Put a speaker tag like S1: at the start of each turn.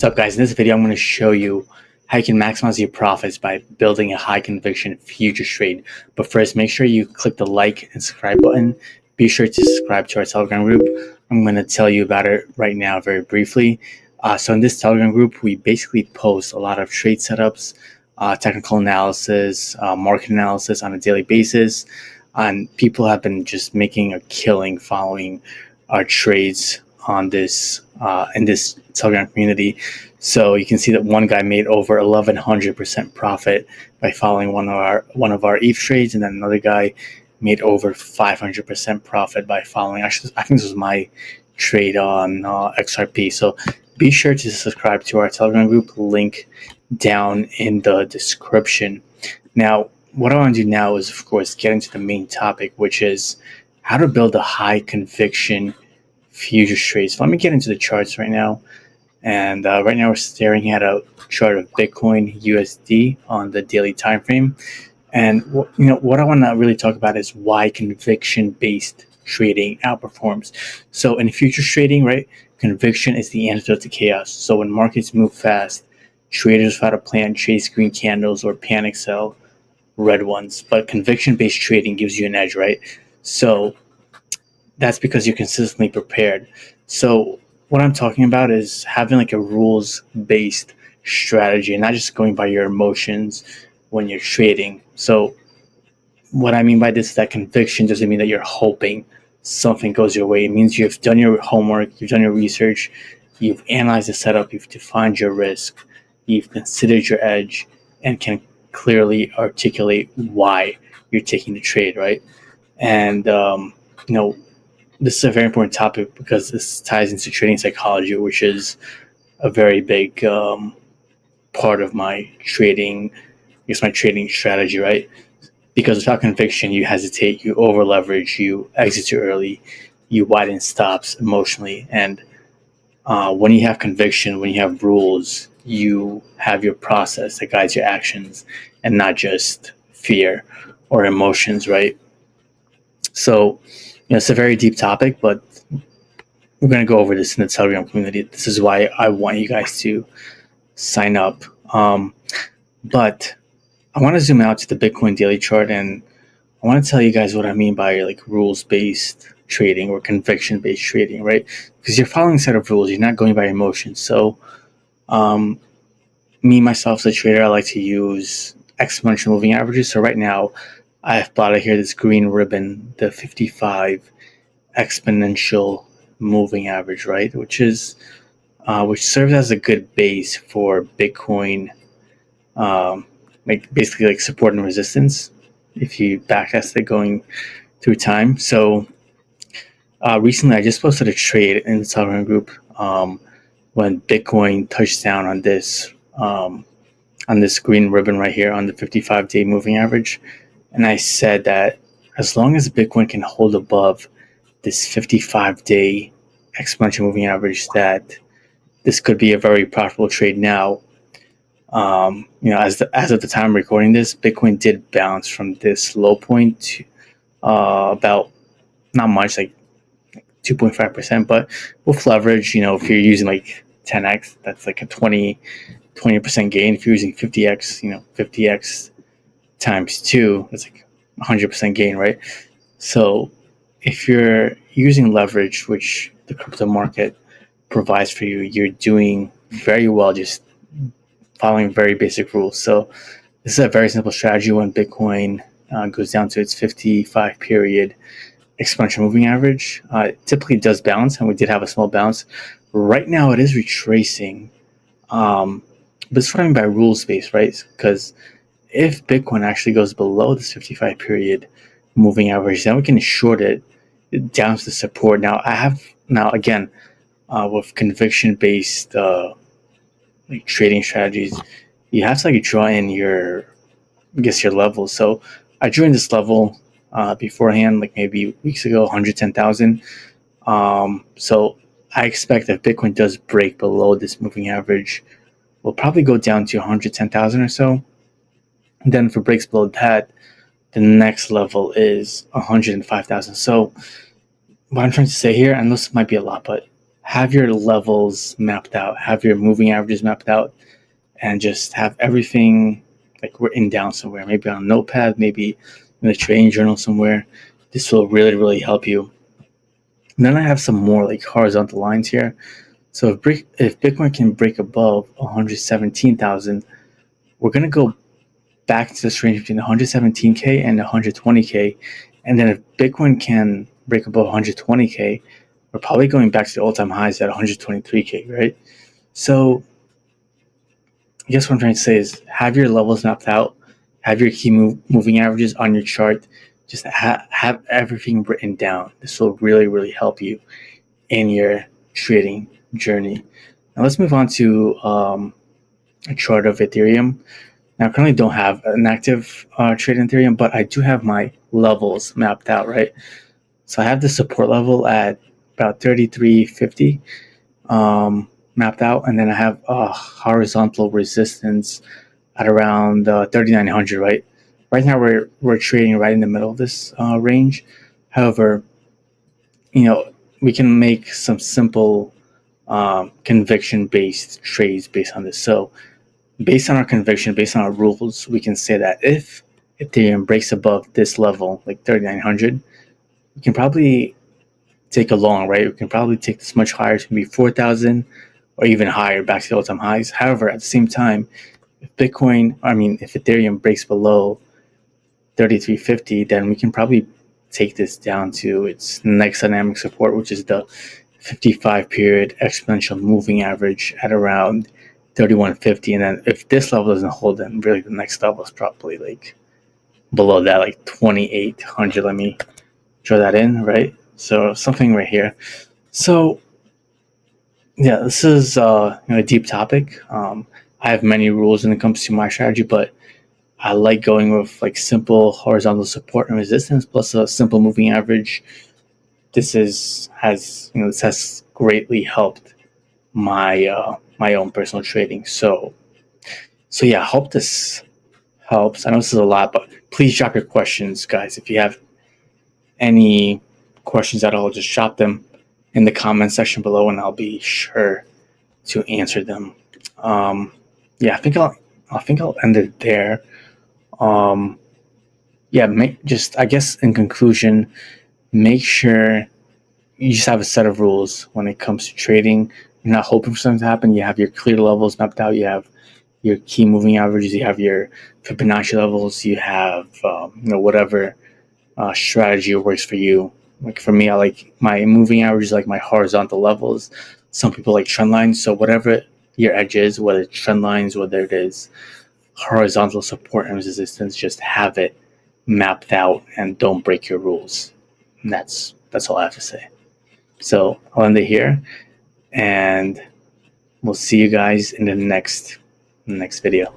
S1: What's up, guys? In this video, I'm going to show you how you can maximize your profits by building a high conviction futures trade. But first, make sure you click the like and subscribe button. Be sure to subscribe to our Telegram group. I'm going to tell you about it right now very briefly. So in this Telegram group, we basically post a lot of trade setups, technical analysis, market analysis on a daily basis. And people have been just making a killing following our trades on this in this Telegram community. So you can see that one guy made over 1,100% profit by following one of our ETH trades, and then another guy made over 500% profit by following. Actually, I think this was my trade on XRP. So be sure to subscribe to our Telegram group. Link down in the description. Now, what I want to do now is, of course, get into the main topic, which is how to build a high conviction futures trades. So let me get into the charts right now. And right now we're staring at a chart of Bitcoin USD on the daily time frame. And what I want to really talk about is why conviction-based trading outperforms. So in futures trading, right, conviction is the antidote to chaos. So when markets move fast, traders without a plan chase green candles or panic sell red ones. But conviction-based trading gives you an edge, right? So that's because you're consistently prepared. So what I'm talking about is having like a rules-based strategy and not just going by your emotions when you're trading. So what I mean by this is that conviction doesn't mean that you're hoping something goes your way. It means you've done your homework, you've done your research, you've analyzed the setup, you've defined your risk, you've considered your edge, and can clearly articulate why you're taking the trade, right? And this is a very important topic because this ties into trading psychology, which is a very big part of my trading, my trading strategy, right? Because without conviction, you hesitate, you over leverage, you exit too early, you widen stops emotionally. And when you have conviction, when you have rules, you have your process that guides your actions and not just fear or emotions, right? So, it's a very deep topic, but we're going to go over this in the Telegram community. This is why I want you guys to sign up. But I want to zoom out to the Bitcoin daily chart, and I want to tell you guys what I mean by like rules-based trading or conviction-based trading, right? Because you're following a set of rules. You're not going by emotions. So me, myself, as a trader, I like to use exponential moving averages. So right now, I have plotted here this green ribbon, the 55 exponential moving average, right? Which serves as a good base for Bitcoin, basically like support and resistance if you backtest it going through time. So recently, I just posted a trade in the Telegram group when Bitcoin touched down on this green ribbon right here on the 55-day moving average. And I said that as long as Bitcoin can hold above this 55-day exponential moving average, that this could be a very profitable trade. Now, as of the time I'm recording this, Bitcoin did bounce from this low point to about not much, like 2.5%, but with leverage, if you're using like 10x, that's like a 20% gain. If you're using 50x, 50x times 2, that's like 100% gain, right? So if you're using leverage, which the crypto market provides for you, you're doing very well just following very basic rules. So this is a very simple strategy. When Bitcoin goes down to its 55 period exponential moving average, it typically does bounce, and we did have a small bounce. Right now it is retracing, but it's what I mean by rules based, right? Because if Bitcoin actually goes below this 55 period moving average, then we can short it down to the support. Now again, with conviction based trading strategies, you have to draw in your levels. So I drew in this level beforehand, like maybe weeks ago, 110,000. So I expect that Bitcoin does break below this moving average, we'll probably go down to 110,000 or so. And then if it breaks below that, the next level is 105,000. So what I'm trying to say here, and this might be a lot, but have your levels mapped out, have your moving averages mapped out, and just have everything like written down somewhere, maybe on a notepad, maybe in a trading journal somewhere. This will really, really help you. And then I have some more like horizontal lines here. So if Bitcoin can break above 117,000, we're going to go back to this range between 117K and 120K. And then if Bitcoin can break above 120K, we're probably going back to the all-time highs at 123K, right? So I guess what I'm trying to say is have your levels mapped out, have your key moving averages on your chart, just have everything written down. This will really, really help you in your trading journey. Now let's move on to a chart of Ethereum. Now, I currently don't have an active trade in Ethereum, but I do have my levels mapped out, right? So I have the support level at about 3350 mapped out, and then I have a horizontal resistance at around 3900, right? Right now we're trading right in the middle of this range. However, we can make some simple conviction-based trades based on this. So based on our conviction, based on our rules, we can say that if Ethereum breaks above this level, like 3,900, we can probably take a long, right? We can probably take this much higher to maybe 4,000 or even higher back to the all-time highs. However, at the same time, if Ethereum breaks below 3,350, then we can probably take this down to its next dynamic support, which is the 55 period exponential moving average at around 3,150. And then if this level doesn't hold, then really the next level is probably like below that, like 2,800. Let me draw that in, right? So something right here. So yeah, this is a deep topic. I have many rules when it comes to my strategy, but I like going with like simple horizontal support and resistance plus a simple moving average. This has greatly helped my own personal trading. So yeah, I hope this helps. I know this is a lot, but please drop your questions, guys. If you have any questions at all, just drop them in the comment section below, and I'll be sure to answer them. Yeah, I think I'll end it there. Yeah, I guess in conclusion, make sure you just have a set of rules when it comes to trading. You're not hoping for something to happen. You have your clear levels mapped out. You have your key moving averages. You have your Fibonacci levels. You have whatever strategy works for you. Like for me, I like my moving averages, like my horizontal levels. Some people like trend lines. So whatever your edge is, whether it's trend lines, whether it is horizontal support and resistance, just have it mapped out and don't break your rules. And that's all I have to say. So I'll end it here, and we'll see you guys in the next video.